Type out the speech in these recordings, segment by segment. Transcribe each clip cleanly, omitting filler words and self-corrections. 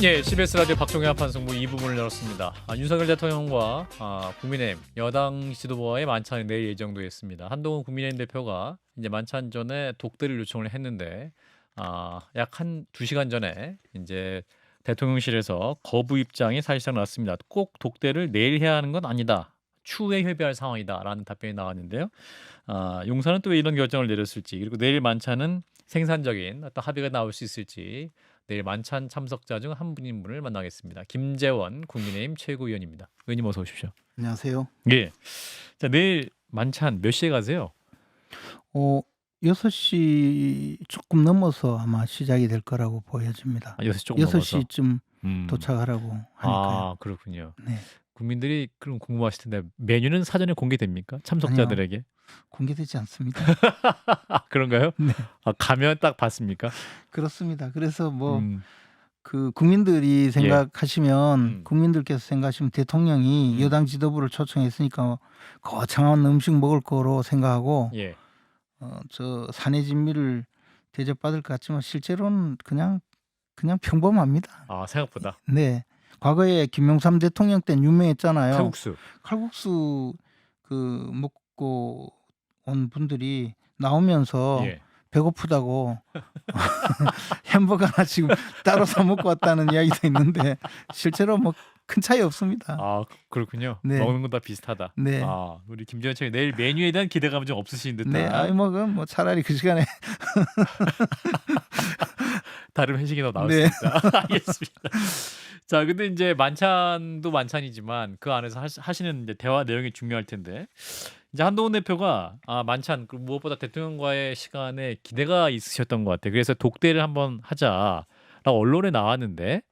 예, CBS 라디오 박종현 판승부 2부문을 열었습니다. 윤석열 대통령과 국민의힘 여당 지도부와의 만찬이 내일 예정돼 있습니다. 한동훈 국민의힘 대표가 이제 만찬 전에 독대를 요청을 했는데 약 한 2시간 전에 이제 대통령실에서 거부 입장이 사실상 나왔습니다. 꼭 독대를 내일 해야 하는 건 아니다. 추후에 협의할 상황이다라는 답변이 나왔는데요. 용산은 또 왜 이런 결정을 내렸을지, 그리고 내일 만찬은 생산적인 어떤 합의가 나올 수 있을지, 내일 만찬 참석자 중 한 분을 만나겠습니다. 김재원 국민의힘 최고위원입니다. 의원님 어서 오십시오. 안녕하세요. 예. 자, 내일 만찬 몇 시에 가세요? 6시 조금 넘어서 아마 시작이 될 거라고 보여집니다. 6시 조금 넘어서. 6시쯤 음. 도착하라고 하니까요. 그렇군요. 네. 국민들이 그럼 궁금하실 텐데 메뉴는 사전에 공개됩니까? 참석자들에게? 공개되지 않습니다. 그런가요? 네. 가면 딱 봤습니까? 그렇습니다. 그래서 음. 그 국민들이 생각하시면 국민들께서 생각하시면 대통령이 여당 지도부를 초청했으니까 거창한 음식 먹을 거로 생각하고 예. 저 사내 진미를 대접받을 것 같지만 실제로는 그냥 평범합니다. 생각보다. 네. 과거에 김영삼 대통령 때는 유명했잖아요. 칼국수 그 먹고 온 분들이 나오면서 예. 배고프다고 햄버거 하나 지금 따로 사 먹고 왔다는 이야기도 있는데 실제로 뭐 큰 차이 없습니다. 그렇군요. 네. 먹는 건 다 비슷하다. 네. 우리 김재원 총리 내일 메뉴에 대한 기대감은 좀 없으신 듯한. 네. 뭐 차라리 그 시간에 다른 회식이나 나올 네. 수 있다. 알겠습니다. 자, 근데 이제 만찬도 만찬이지만 그 안에서 하시는 이제 대화 내용이 중요할 텐데, 이제 한동훈 대표가 만찬 무엇보다 대통령과의 시간에 기대가 있으셨던 것 같아요. 그래서 독대를 한번 하자라고 언론에 나왔는데,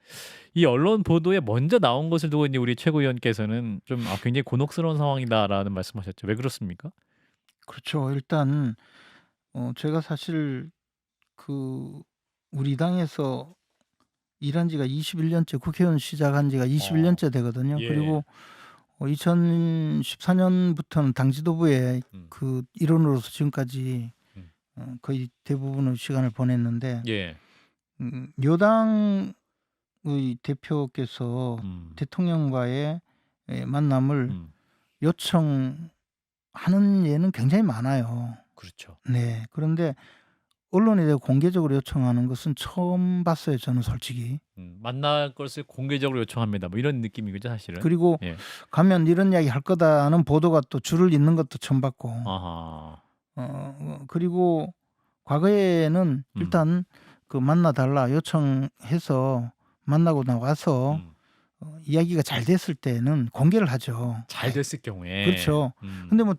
이 언론 보도에 먼저 나온 것을 두고 이제 우리 최고위원께서는 좀 굉장히 곤혹스러운 상황이다라는 말씀하셨죠. 왜 그렇습니까? 그렇죠. 일단 제가 사실 우리 당에서 일한 지가 21년째, 국회의원 시작한 지가 21년째 되거든요. 예. 그리고 2014년부터는 당 지도부의 그 일원으로서 지금까지 거의 대부분의 시간을 보냈는데, 예. 여당의 대표께서 대통령과의 만남을 요청하는 예는 굉장히 많아요. 그렇죠. 네. 그런데 언론에 대해 공개적으로 요청하는 것은 처음 봤어요, 저는 솔직히. 만날 것을 공개적으로 요청합니다. 뭐 이런 느낌이죠, 사실은. 그리고 예. 가면 이런 이야기 할 거다는 보도가 또 줄을 잇는 것도 처음 봤고. 아하. 그리고 과거에는 일단 그 만나달라 요청해서 만나고 나와서 이야기가 잘 됐을 때는 공개를 하죠. 잘 됐을 경우에. 그렇죠. 근데 뭐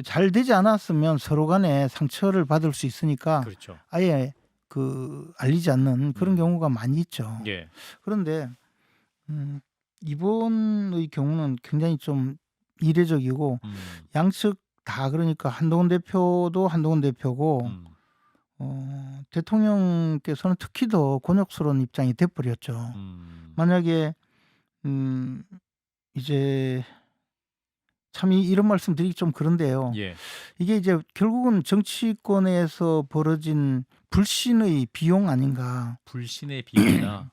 잘 되지 않았으면 서로 간에 상처를 받을 수 있으니까 그렇죠. 아예 알리지 않는 그런 경우가 많이 있죠. 예. 그런데 이번의 경우는 굉장히 좀 이례적이고 양측 다, 그러니까 한동훈 대표도 한동훈 대표고 대통령께서는 특히 더 곤욕스러운 입장이 돼버렸죠. 만약에 이제 참 이런 말씀 드리기 좀 그런데요. 예. 이게 이제 결국은 정치권에서 벌어진 불신의 비용 아닌가, 불신의 비용이다.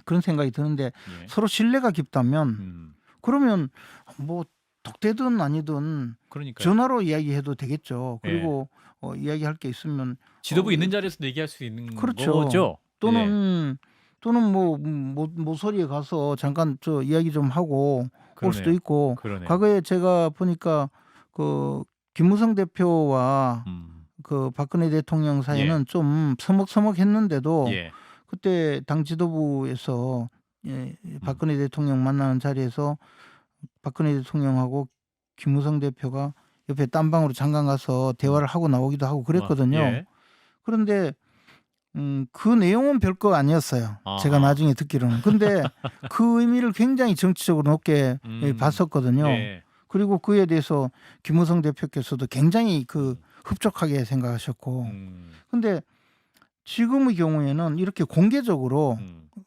그런 생각이 드는데, 예. 서로 신뢰가 깊다면 그러면 뭐 독대든 아니든 그러니까요. 전화로 이야기해도 되겠죠. 그리고 이야기할 게 있으면 지도부 있는 자리에서 얘기할 수 있는 그렇죠. 거죠. 또는 뭐 모서리에 가서 잠깐 저 이야기 좀 하고 올 수도 있고. 그러네요. 과거에 제가 보니까 그 김무성 대표와 그 박근혜 대통령 사이는 좀 서먹서먹했는데도 예. 그때 당 지도부에서 박근혜 대통령 만나는 자리에서 박근혜 대통령하고 김무성 대표가 옆에 딴방으로 잠깐 가서 대화를 하고 나오기도 하고 그랬거든요. 예. 그런데 그 내용은 별거 아니었어요. 제가 아하. 나중에 듣기로는. 근데 그 의미를 굉장히 정치적으로 높게 봤었거든요. 예. 그리고 그에 대해서 김무성 대표께서도 굉장히 흡족하게 생각하셨고. 근데 지금의 경우에는 이렇게 공개적으로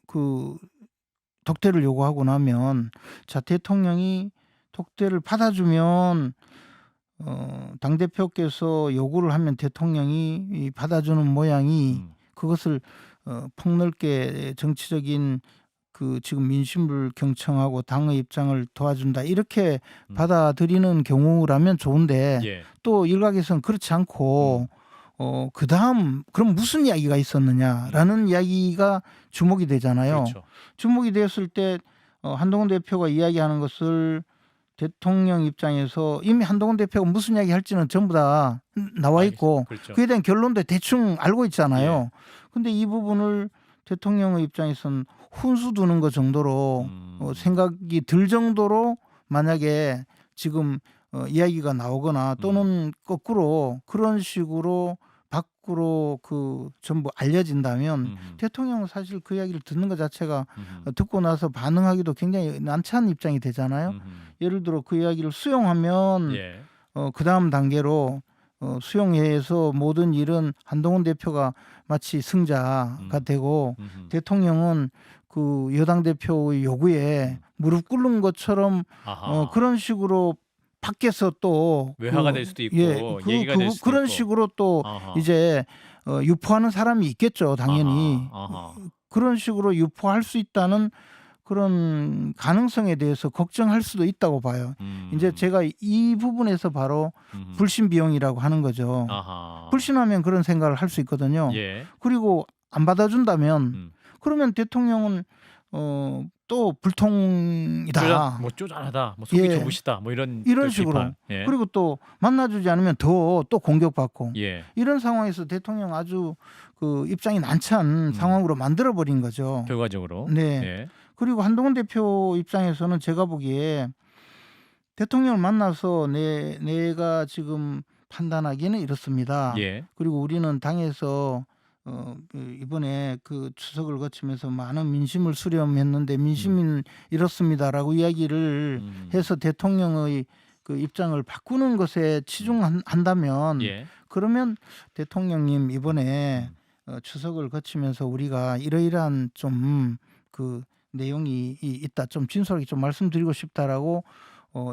그 독대를 요구하고 나면, 자, 대통령이 독대를 받아주면 당대표께서 요구를 하면 대통령이 받아주는 모양이 그것을 폭넓게 정치적인 그 지금 민심을 경청하고 당의 입장을 도와준다 이렇게 음. 받아들이는 경우라면 좋은데 예. 또 일각에서는 그렇지 않고 그다음 그럼 무슨 이야기가 있었느냐라는 이야기가 주목이 되잖아요. 그렇죠. 주목이 되었을 때 한동훈 대표가 이야기하는 것을 대통령 입장에서 이미 한동훈 대표가 무슨 이야기 할지는 전부 다 나와 있고 그렇죠. 그에 대한 결론도 대충 알고 있잖아요. 근데 이 부분을 대통령의 입장에서는 훈수 두는 것 정도로 생각이 들 정도로 만약에 지금 이야기가 나오거나 또는 거꾸로 그런 식으로 밖으로 그 전부 알려진다면 대통령은 사실 그 이야기를 듣는 것 자체가 듣고 나서 반응하기도 굉장히 난처한 입장이 되잖아요. 예를 들어 그 이야기를 수용하면 예. 그 다음 단계로 수용해서 모든 일은 한동훈 대표가 마치 승자가 되고 대통령은 그 여당 대표의 요구에 무릎 꿇는 것처럼 아하. 그런 식으로 밖에서 또 외화가 될 수도 있고 얘기가 될 수도 그런 있고. 식으로 또 아하. 이제 유포하는 사람이 있겠죠, 당연히. 아하. 그런 식으로 유포할 수 있다는 그런 가능성에 대해서 걱정할 수도 있다고 봐요. 이제 제가 이 부분에서 바로 불신 비용이라고 하는 거죠. 아하. 불신하면 그런 생각을 할 수 있거든요. 예. 그리고 안 받아준다면 그러면 대통령은 또 불통이다. 쪼잔하다, 속이 예. 좁으시다, 뭐 이런 식으로. 비판. 예. 그리고 또 만나주지 않으면 또 공격받고 예. 이런 상황에서 대통령 아주 그 입장이 난처한 상황으로 만들어버린 거죠. 결과적으로. 네. 예. 그리고 한동훈 대표 입장에서는 제가 보기에 대통령을 만나서 내가 지금 판단하기에는 이렇습니다. 예. 그리고 우리는 당에서 이번에 그 추석을 거치면서 많은 민심을 수렴했는데 민심은 이렇습니다라고 이야기를 해서 대통령의 그 입장을 바꾸는 것에 치중한다면 예. 그러면 대통령님 이번에 추석을 거치면서 우리가 이러이러한 좀 그 내용이 있다. 좀 진솔하게 좀 말씀드리고 싶다라고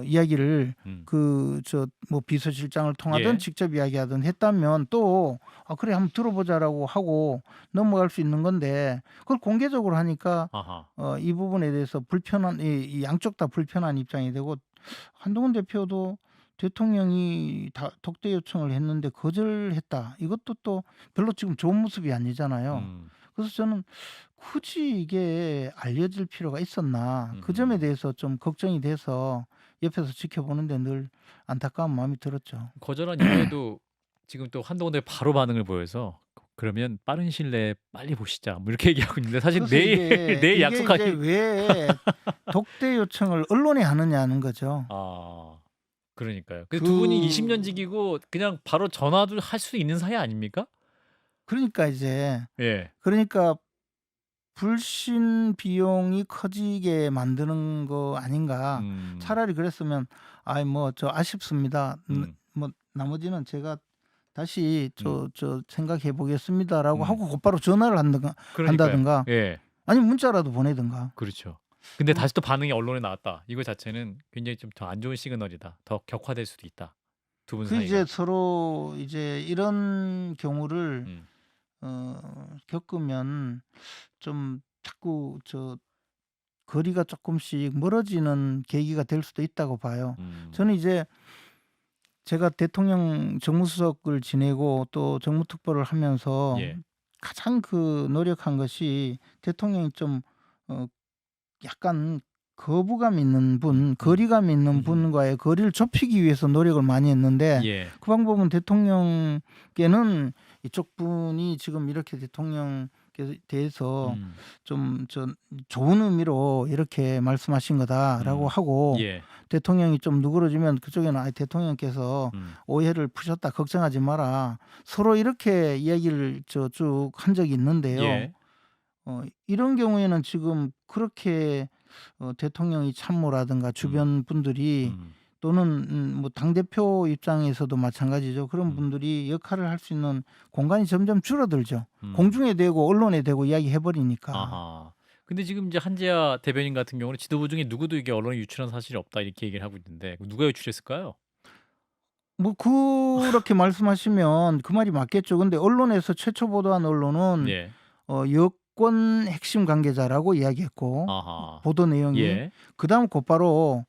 이야기를 그 저 뭐 비서실장을 통하든 예. 직접 이야기하든 했다면 또 그래 한번 들어보자라고 하고 넘어갈 수 있는 건데 그걸 공개적으로 하니까 아하. 이 부분에 대해서 불편한 이 양쪽 다 불편한 입장이 되고 한동훈 대표도 대통령이 다 독대 요청을 했는데 거절했다. 이것도 또 별로 지금 좋은 모습이 아니잖아요. 그래서 저는 굳이 이게 알려질 필요가 있었나 그 점에 대해서 좀 걱정이 돼서 옆에서 지켜보는데 늘 안타까운 마음이 들었죠. 거절한 이후에도 지금 또 한동훈 대표 바로 반응을 보여서 그러면 빠른 시일 내에 빨리 보시자 뭐 이렇게 얘기하고 있는데 사실 그래서 내일 이게 약속하기. 이제 왜 독대 요청을 언론에 하느냐는 거죠. 그러니까요. 그 두 분이 20년 지기고 그냥 바로 전화도 할 수 있는 사이 아닙니까? 그러니까 이제 예. 그러니까 불신 비용이 커지게 만드는 거 아닌가. 차라리 그랬으면 뭐 저 아쉽습니다. 뭐 나머지는 제가 다시 저 생각해 보겠습니다라고 하고 곧바로 전화를 한다든가 예. 아니 문자라도 보내든가. 그렇죠. 근데 다시 또 반응이 언론에 나왔다. 이거 자체는 굉장히 좀 더 안 좋은 시그널이다. 더 격화될 수도 있다. 두 분 그 사이가. 이제 서로 이제 이런 경우를 겪으면 좀 자꾸 거리가 조금씩 멀어지는 계기가 될 수도 있다고 봐요. 저는 이제 제가 대통령 정무수석을 지내고 또 정무특보를 하면서 예. 가장 그 노력한 것이 대통령이 좀 약간 거부감 있는 분, 거리감 있는 분과의 거리를 좁히기 위해서 노력을 많이 했는데 예. 그 방법은 대통령께는 이쪽 분이 지금 이렇게 대통령께 대해서 좀 좋은 의미로 이렇게 말씀하신 거다라고 하고 예. 대통령이 좀 누그러지면 그쪽에는 대통령께서 오해를 푸셨다 걱정하지 마라 서로 이렇게 이야기를 쭉 한 적이 있는데요. 예. 이런 경우에는 지금 그렇게 대통령이 참모라든가 주변 분들이 또는 뭐 당대표 입장에서도 마찬가지죠. 그런 분들이 역할을 할 수 있는 공간이 점점 줄어들죠. 공중에 대고 언론에 대고 이야기해버리니까. 아하. 근데 지금 이제 한재아 대변인 같은 경우는 지도부 중에 누구도 이게 언론에 유출한 사실이 없다 이렇게 얘기를 하고 있는데 누가 유출했을까요? 뭐 그렇게 말씀하시면 그 말이 맞겠죠. 근데 언론에서 최초 보도한 언론은 예. 여권 핵심 관계자라고 이야기했고 아하. 보도 내용이 예. 그다음 곧바로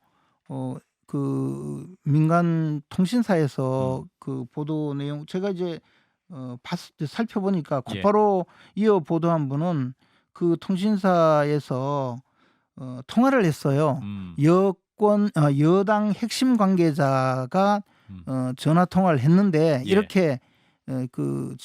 그 민간 통신사에서 그 보도 내용 제가 이제 봤을 때 살펴보니까 예. 곧바로 이어 보도한 분은 그 통신사에서 통화를 했어요. 여당 핵심 관계자가 전화 통화를 했는데 예. 이렇게 그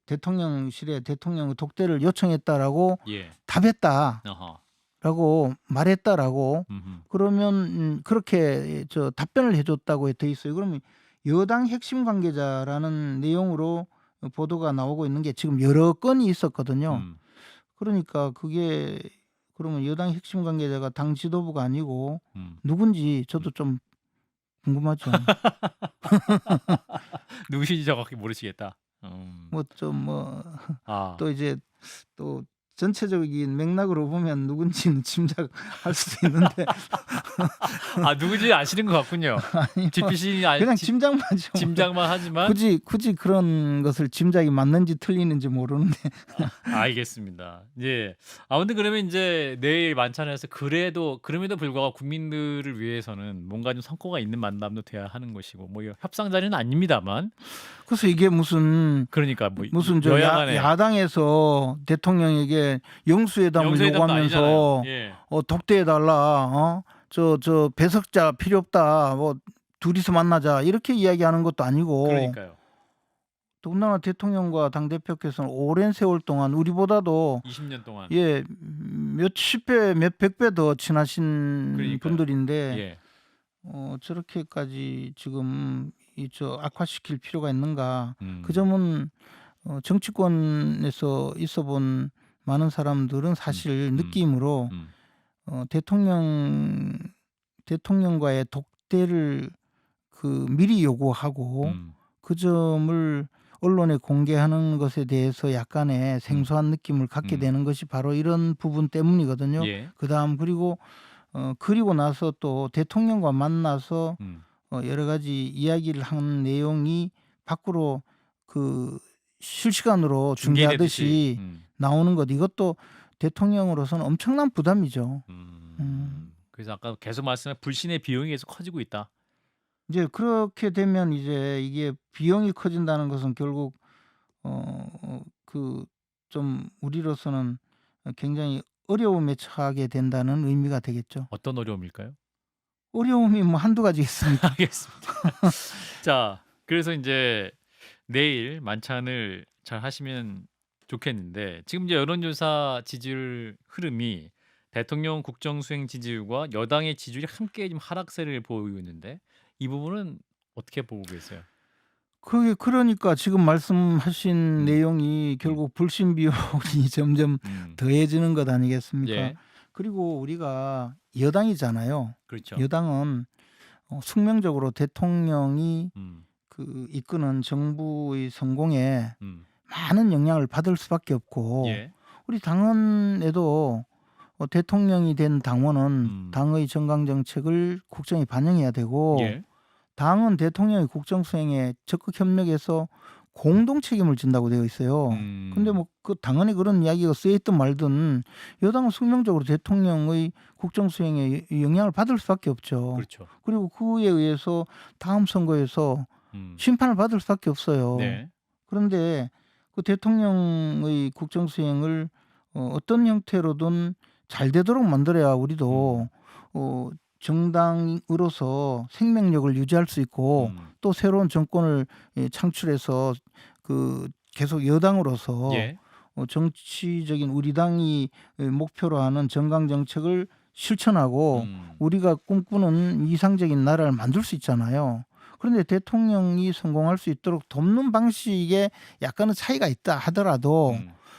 대통령실에 대통령 독대를 요청했다라고 예. 답했다라고 아하. 말했다라고 음흠. 그러면 그렇게 답변을 해줬다고 돼 있어요. 그러면 여당 핵심 관계자라는 내용으로 보도가 나오고 있는 게 지금 여러 건이 있었거든요. 그러니까 그게 그러면 여당 핵심 관계자가 당 지도부가 아니고 누군지 저도 좀 궁금하죠. 누구신지 정확히 모르시겠다. 뭐 좀 아. 또 이제 또 전체적인 맥락으로 보면 누군지는 짐작할 수도 있는데 아 누군지 아시는 것 같군요. 아니요. GPC 그냥 짐작만죠. 짐작만 하지만 굳이 그런 것을 짐작이 맞는지 틀리는지 모르는데 알겠습니다. 예. 아무튼 그러면 이제 내일 만찬에서 그럼에도 불구하고 국민들을 위해서는 뭔가 좀 성과가 있는 만남도 돼야 하는 것이고 뭐 협상 자리는 아닙니다만 그래서 이게 무슨 그러니까 뭐 저 여야 간에 야당에서 대통령에게 영수회담을 영수회담도 요구하면서 아니잖아요. 예. 독대해달라. 저 배석자 필요 없다. 뭐 둘이서 만나자 이렇게 이야기하는 것도 아니고 그러니까요. 더군다나 대통령과 당대표께서는 오랜 세월 동안 우리보다도 20년 동안. 예, 몇십 배, 몇백 배 더 친하신 그러니까요. 분들인데 예. 저렇게까지 지금 악화시킬 필요가 있는가? 그 음. 점은 정치권에서 있어본 많은 사람들은 사실 느낌으로 대통령과의 독대를 미리 요구하고 그 점을 언론에 공개하는 것에 대해서 약간의 생소한 느낌을 갖게 되는 것이 바로 이런 부분 때문이거든요. 예. 그다음 그리고 나서 또 대통령과 만나서 여러 가지 이야기를 한 내용이 밖으로 실시간으로 중계하듯이 나오는 것 이것도 대통령으로서는 엄청난 부담이죠. 그래서 아까 계속 말씀한 불신의 비용이 계속 커지고 있다. 이제 그렇게 되면 이제 이게 비용이 커진다는 것은 결국 좀 우리로서는 굉장히 어려움에 처하게 된다는 의미가 되겠죠. 어떤 어려움일까요? 어려움이 뭐 한두 가지 있습니까? 알겠습니다. 자, 그래서 이제 내일 만찬을 잘 하시면 좋겠는데 지금 이제 여론조사 지지율 흐름이 대통령 국정수행 지지율과 여당의 지지율이 함께 좀 하락세를 보이고 있는데 이 부분은 어떻게 보고 계세요? 그러니까 지금 말씀하신 내용이 결국 불신 비용이 점점 더해지는 것 아니겠습니까? 예. 그리고 우리가 여당이잖아요. 그렇죠. 여당은 숙명적으로 대통령이 이끄는 정부의 성공에 많은 영향을 받을 수밖에 없고 예. 우리 당원에도 대통령이 된 당원은 당의 정강 정책을 국정에 반영해야 되고 예. 당은 대통령의 국정 수행에 적극 협력해서 공동 책임을 진다고 되어 있어요. 근데 뭐 당연히 그런 이야기가 쓰여 있든 말든 여당은 숙명적으로 대통령의 국정 수행에 영향을 받을 수밖에 없죠. 그렇죠. 그리고 그에 의해서 다음 선거에서 심판을 받을 수밖에 없어요. 네. 그런데 그 대통령의 국정 수행을 어떤 형태로든 잘 되도록 만들어야 우리도 정당으로서 생명력을 유지할 수 있고 또 새로운 정권을 창출해서 계속 여당으로서 예. 정치적인 우리 당이 목표로 하는 정강 정책을 실천하고 우리가 꿈꾸는 이상적인 나라를 만들 수 있잖아요. 그런데 대통령이 성공할 수 있도록 돕는 방식에 약간의 차이가 있다 하더라도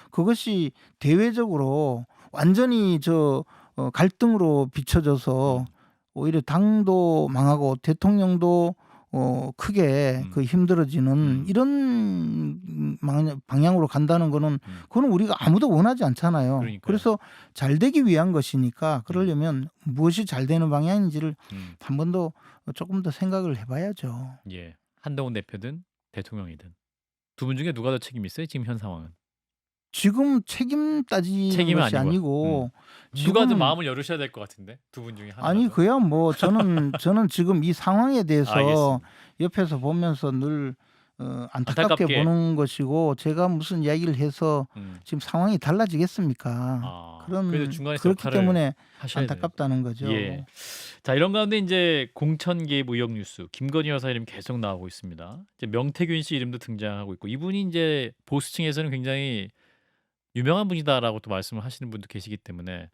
그것이 대외적으로 완전히 갈등으로 비춰져서 오히려 당도 망하고 대통령도 크게 힘들어지는 이런 방향으로 간다는 거는 그건 우리가 아무도 원하지 않잖아요. 그러니까요. 그래서 잘 되기 위한 것이니까 그러려면 무엇이 잘 되는 방향인지를 한 번 더 조금 더 생각을 해봐야죠. 예. 한동훈 대표든 대통령이든 두 분 중에 누가 더 책임 있어요? 지금 현 상황은? 지금 책임 따지는 책임은 것이 아니고. 아니고 누가 좀 지금 마음을 열으셔야 될 것 같은데 두 분 중에 아니 하나라도. 그야 뭐 저는 지금 이 상황에 대해서 알겠습니다. 옆에서 보면서 늘 안타깝게 안타깝게. 보는 것이고 제가 무슨 이야기를 해서 음. 지금 상황이 달라지겠습니까? 아, 그래도 그런 중간에서 그렇기 역할을 때문에 하셔야 되는. 안타깝다는 거죠. 예. 자, 이런 가운데 이제 공천 개입 의혹 뉴스 김건희 여사 이름 계속 나오고 있습니다. 이제 명태균 씨 이름도 등장하고 있고 이분이 이제 보수층에서는 굉장히 유명한 분이다라고 또 말씀을 하시는 분도 계시기 때문에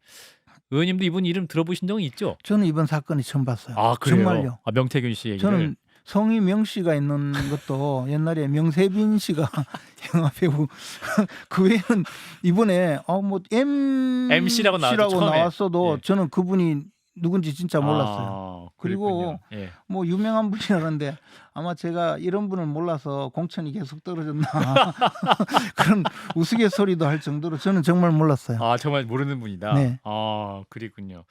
의원님도 이분 이름 들어보신 적은 있죠? 저는 이번 사건이 처음 봤어요. 아, 그래요? 정말요. 아, 명태균 씨 얘기를. 저는 성이 명 씨가 있는 것도 옛날에 명세빈 씨가 영화 배우 그 외에는 이번에 뭐 MC라고 나왔죠, 씨라고 처음에. 나왔어도 예. 저는 그분이 누군지 진짜 몰랐어요. 아, 그리고 그리고 예. 뭐 유명한 분이라는데 아마 제가 이런 분을 몰라서 공천이 계속 떨어졌나 그런 우스갯소리도 할 정도로 저는 정말 몰랐어요. 아, 정말 모르는 분이다. 네. 아, 그리군요.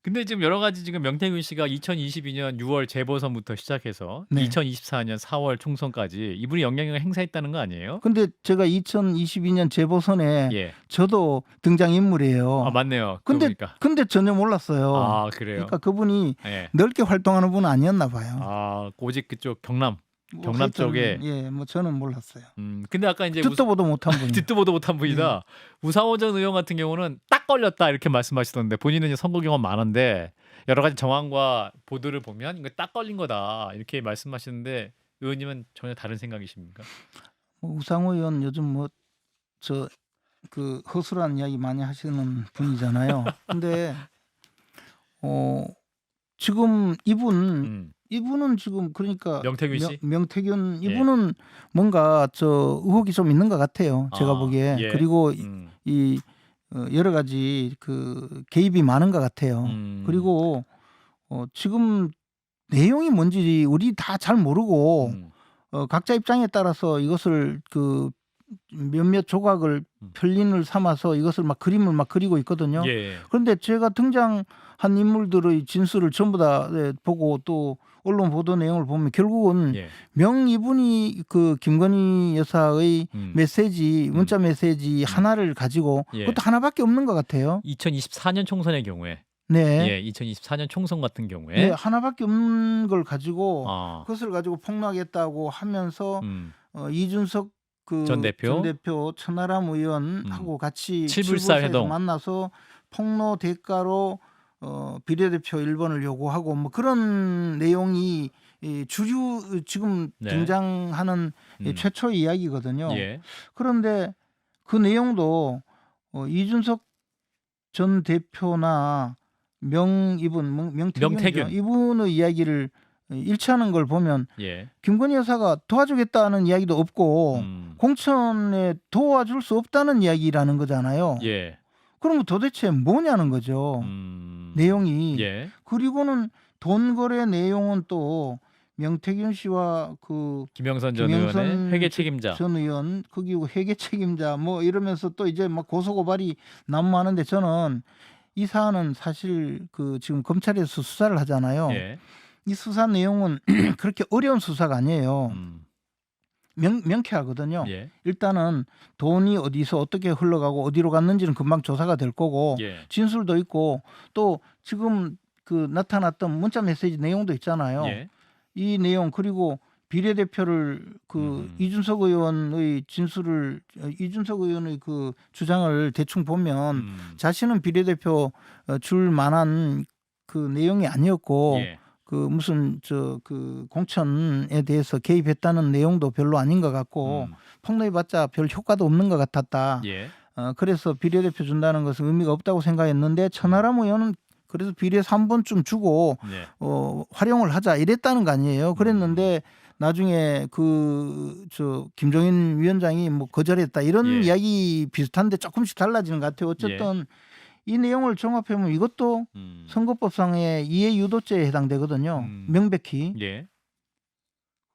근데 지금 여러 가지 지금 명태균 씨가 2022년 6월 재보선부터 시작해서 네. 2024년 4월 총선까지 이분이 영향력을 행사했다는 거 아니에요? 근데 제가 2022년 재보선에 예. 저도 등장인물이에요. 아, 맞네요. 근데 그러니까. 근데 전혀 몰랐어요. 아, 그래요? 그러니까 그분이 예. 넓게 활동하는 분은 아니었나 봐요. 아, 오직 그쪽 경남. 뭐 경남 하여튼, 쪽에. 예, 뭐 저는 몰랐어요. 근데 아까 이제 듣도 보도 못한 분이. 듣도 보도 못한 분이다. 우상호 전 의원 같은 경우는 딱 걸렸다 이렇게 말씀하시던데 본인은 이제 선거 경험 많은데 여러 가지 정황과 보도를 보면 이거 딱 걸린 거다 이렇게 말씀하시는데 의원님은 전혀 다른 생각이십니까? 뭐 우상호 의원 요즘 뭐 저 그 허술한 이야기 많이 하시는 분이잖아요. 근데 지금 이분은 지금 그러니까 명태균 씨? 명태균 예. 이분은 뭔가 저 의혹이 좀 있는 것 같아요. 제가 아, 보기에. 예. 그리고 이 여러 가지 그 개입이 많은 것 같아요. 그리고 지금 내용이 뭔지 우리 다 잘 모르고 각자 입장에 따라서 이것을 그 몇몇 조각을 편린을 삼아서 이것을 막 그림을 막 그리고 있거든요. 예. 그런데 제가 등장한 인물들의 진술을 전부 다 보고 또 언론 보도 내용을 보면 결국은 예. 이분이 그 김건희 여사의 메시지, 문자 메시지 하나를 가지고 예. 그것도 하나밖에 없는 것 같아요. 2024년 총선의 경우에 네. 예, 2024년 총선 같은 경우에 네, 하나밖에 없는 걸 가지고 아, 그것을 가지고 폭로하겠다고 하면서 이준석 그 전 대표? 천하람 의원하고 같이 칠불사 칠불사에서 회동. 만나서 폭로 대가로 비례대표 1번을 요구하고 뭐 그런 내용이 이 주류 지금 네. 등장하는 최초의 이야기거든요. 예. 그런데 그 내용도 이준석 전 대표나 명태균 이분의 이야기를 일치하는 걸 보면 예. 김건희 여사가 도와주겠다는 이야기도 없고 공천에 도와줄 수 없다는 이야기라는 거잖아요. 예. 그러면 도대체 뭐냐는 거죠. 내용이. 예. 그리고는 돈 거래 내용은 또 명태균 씨와 그 김영선 전 의원의 회계 책임자. 전 의원 거기고 회계 책임자 뭐 이러면서 또 이제 막 고소 고발이 난무하는데 저는 이 사안은 사실 그 지금 검찰에서 수사를 하잖아요. 예. 이 수사 내용은 그렇게 어려운 수사가 아니에요. 명쾌하거든요. 예. 일단은 돈이 어디서 어떻게 흘러가고 어디로 갔는지는 금방 조사가 될 거고 예. 진술도 있고 또 지금 그 나타났던 문자 메시지 내용도 있잖아요. 예. 이 내용 그리고 비례대표를 그 이준석 의원의 진술을 이준석 의원의 그 주장을 대충 보면 자신은 비례대표 줄 만한 그 내용이 아니었고 예. 그 무슨 그 공천에 대해서 개입했다는 내용도 별로 아닌 것 같고 폭로해봤자 별 효과도 없는 것 같았다. 예. 그래서 비례대표 준다는 것은 의미가 없다고 생각했는데 천하람 의원은 그래서 비례 3번쯤 주고 예. 활용을 하자 이랬다는 거 아니에요. 그랬는데 나중에 김종인 위원장이 뭐 거절했다 이런 예. 이야기 비슷한데 조금씩 달라지는 것 같아요. 어쨌든 이 내용을 종합해보면 이것도 선거법상의 이해 유도죄에 해당되거든요. 명백히. 예.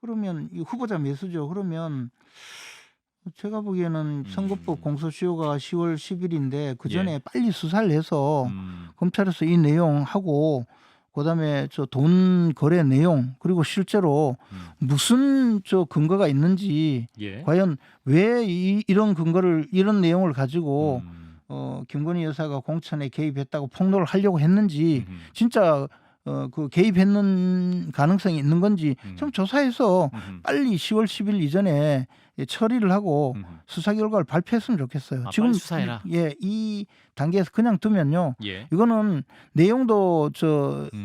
그러면 이 후보자 매수죠. 그러면 제가 보기에는 선거법 공소시효가 10월 10일인데 그 전에 빨리 수사를 해서 검찰에서 이 내용하고 그다음에 저 돈 거래 내용 그리고 실제로 무슨 저 근거가 있는지 예. 과연 왜 이런 근거를 이런 내용을 가지고 김건희 여사가 공천에 개입했다고 폭로를 하려고 했는지 진짜 그 개입했는 가능성이 있는 건지 좀 조사해서 빨리 10월 10일 이전에 처리를 하고 수사 결과를 발표했으면 좋겠어요. 아, 지금 빨리 수사해라. 이 단계에서 그냥 두면요. 예. 이거는 내용도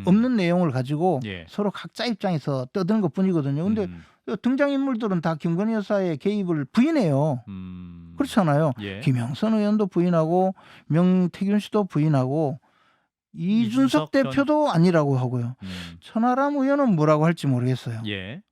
없는 내용을 가지고 예. 서로 각자 입장에서 떠드는 것뿐이거든요. 근데 등장인물들은 다 김건희 여사의 개입을 부인해요. 그렇잖아요. 예. 김영선 의원도 부인하고 명태균 씨도 부인하고 이준석 대표도 아니라고 하고요. 천하람 의원은 뭐라고 할지 모르겠어요. 예.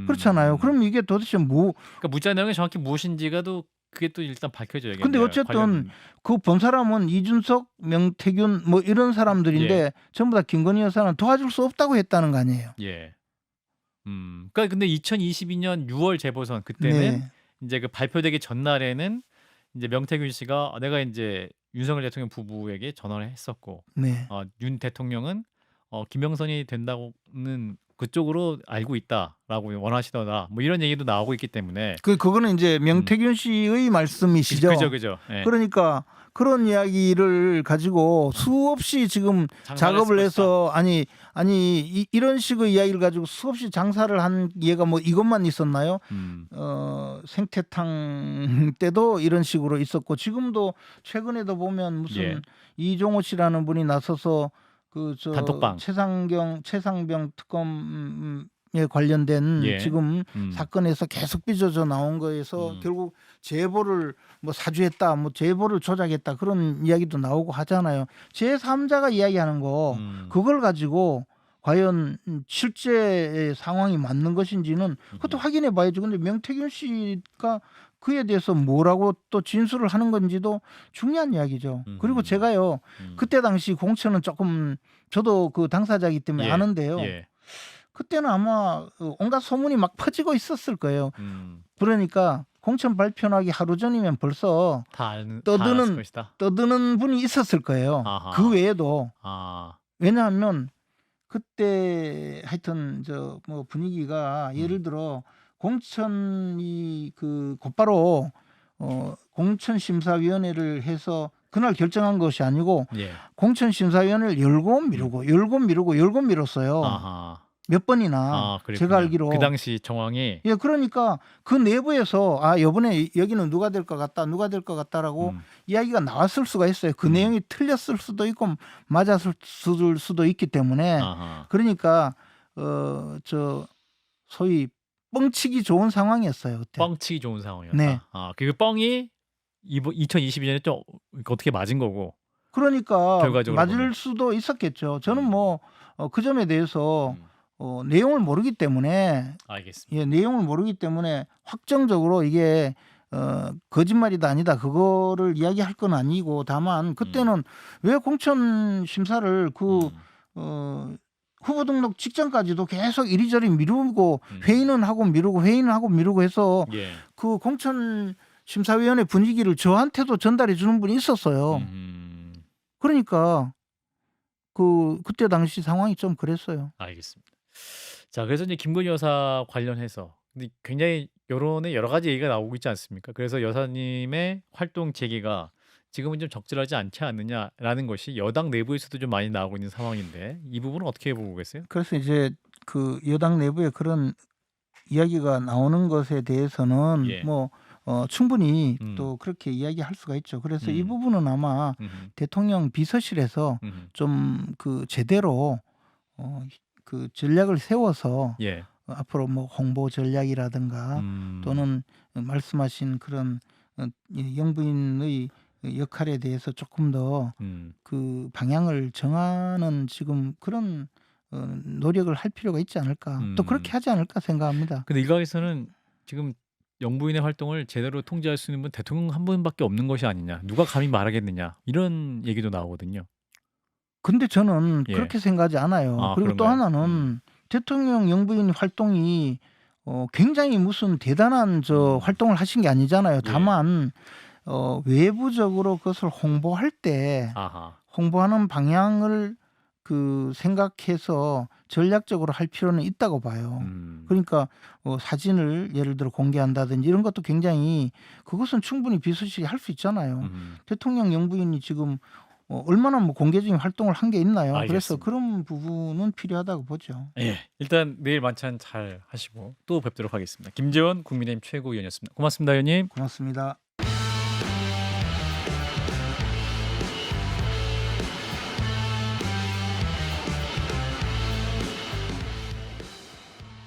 그렇잖아요. 그럼 이게 도대체 뭐? 그러니까 문자 내용이 정확히 무엇인지가 또 그게 또 일단 밝혀져야겠네요. 근데 어쨌든 그 본 사람은 이준석, 명태균 뭐 이런 사람들인데 예. 전부 다 김건희 여사는 도와줄 수 없다고 했다는 거 아니에요. 예. 그러니까 근데 2022년 6월 재보선 그때는 네. 이제 그 발표되기 전날에는 이제 명태균 씨가 내가 이제 윤석열 대통령 부부에게 전화를 했었고, 네. 윤 대통령은 김영선이 된다고는 그쪽으로 알고 있다라고 원하시더라. 뭐 이런 얘기도 나오고 있기 때문에. 그거는 이제 명태균 씨의 말씀이시죠. 그죠. 예. 그러니까 그런 이야기를 가지고 수없이 지금 작업을 해서 이런 식의 이야기를 가지고 수없이 장사를 한 예가 뭐 이것만 있었나요? 생태탕 때도 이런 식으로 있었고 지금도 최근에도 보면 무슨 예. 이종호 씨라는 분이 나서서 단톡방. 최상병 특검에 관련된 예. 지금 사건에서 계속 삐져져 나온 거에서 결국 제보를 뭐 사주했다, 뭐 제보를 조작했다 그런 이야기도 나오고 하잖아요. 제3자가 이야기하는 거 그걸 가지고 과연 실제 상황이 맞는 것인지는 그것도 확인해 봐야죠. 근데 명태균 씨가 그에 대해서 뭐라고 또 진술을 하는 건지도 중요한 이야기죠. 그리고 제가요 그때 당시 공천은 조금 저도 그 당사자이기 때문에 예. 아는데요. 예. 그때는 아마 온갖 소문이 막 퍼지고 있었을 거예요. 그러니까 공천 발표하기 하루 전이면 벌써 다 알았을 것이다. 떠드는 분이 있었을 거예요. 아하. 그 외에도. 아. 왜냐하면 그때 하여튼 뭐 분위기가 예를 들어 공천이 곧바로 공천심사위원회를 해서 그날 결정한 것이 아니고 예. 공천심사위원회를 열고 미뤘어요. 아하. 몇 번이나 제가 알기로. 그 당시 정황이. 예, 그러니까 그 내부에서 이번에 여기는 누가 될 것 같다라고 이야기가 나왔을 수가 있어요. 그 내용이 틀렸을 수도 있고 맞았을 수도 있기 때문에. 아하. 그러니까 소위 뻥치기 좋은 상황이었어요. 그때. 뻥치기 좋은 상황이었다. 네. 그 뻥이 2022년에 좀 어떻게 맞은 거고. 그러니까 결과적으로 맞을 보면. 수도 있었겠죠. 저는 뭐 그 점에 대해서 내용을 모르기 때문에. 알겠습니다. 예, 내용을 모르기 때문에 확정적으로 이게 거짓말이다 아니다 그거를 이야기할 건 아니고 다만 그때는 왜 공천 심사를 후보 등록 직전까지도 계속 이리저리 미루고 회의는 하고 미루고 해서 예. 그 공천 심사위원회 분위기를 저한테도 전달해 주는 분이 있었어요. 그러니까 그때 당시 상황이 좀 그랬어요. 알겠습니다. 자, 그래서 이제 김건희 여사 관련해서 근데 굉장히 여론에 여러 가지 얘기가 나오고 있지 않습니까? 그래서 여사님의 활동 재개가 지금은 좀 적절하지 않지 않느냐라는 것이 여당 내부에서도 좀 많이 나오고 있는 상황인데 이 부분은 어떻게 보고 계세요? 그래서 이제 그 여당 내부에 그런 이야기가 나오는 것에 대해서는 예. 뭐 충분히 또 그렇게 이야기할 수가 있죠. 그래서 이 부분은 아마 대통령 비서실에서 좀 제대로 그 전략을 세워서 예. 앞으로 뭐 홍보 전략이라든가 또는 말씀하신 그런 영부인의 역할에 대해서 조금 더 그 방향을 정하는 지금 그런 노력을 할 필요가 있지 않을까. 또 그렇게 하지 않을까 생각합니다. 근데 일각에서는 지금 영부인의 활동을 제대로 통제할 수 있는 분 대통령 한 분밖에 없는 것이 아니냐. 누가 감히 말하겠느냐. 이런 얘기도 나오거든요. 근데 저는 예. 그렇게 생각하지 않아요. 그리고 또 그런가요? 하나는 대통령 영부인 활동이 굉장히 무슨 대단한 활동을 하신 게 아니잖아요. 다만 외부적으로 그것을 홍보할 때 아하. 홍보하는 방향을 그 생각해서 전략적으로 할 필요는 있다고 봐요. 그러니까 사진을 예를 들어 공개한다든지 이런 것도 굉장히 그것은 충분히 비서실이 할 수 있잖아요. 대통령 영부인이 지금 얼마나 뭐 공개적인 활동을 한 게 있나요? 그래서 알겠습니다. 그런 부분은 필요하다고 보죠. 예, 일단 내일 만찬 잘 하시고 또 뵙도록 하겠습니다. 김재원 국민의힘 최고위원이었습니다. 고맙습니다, 의원님. 고맙습니다.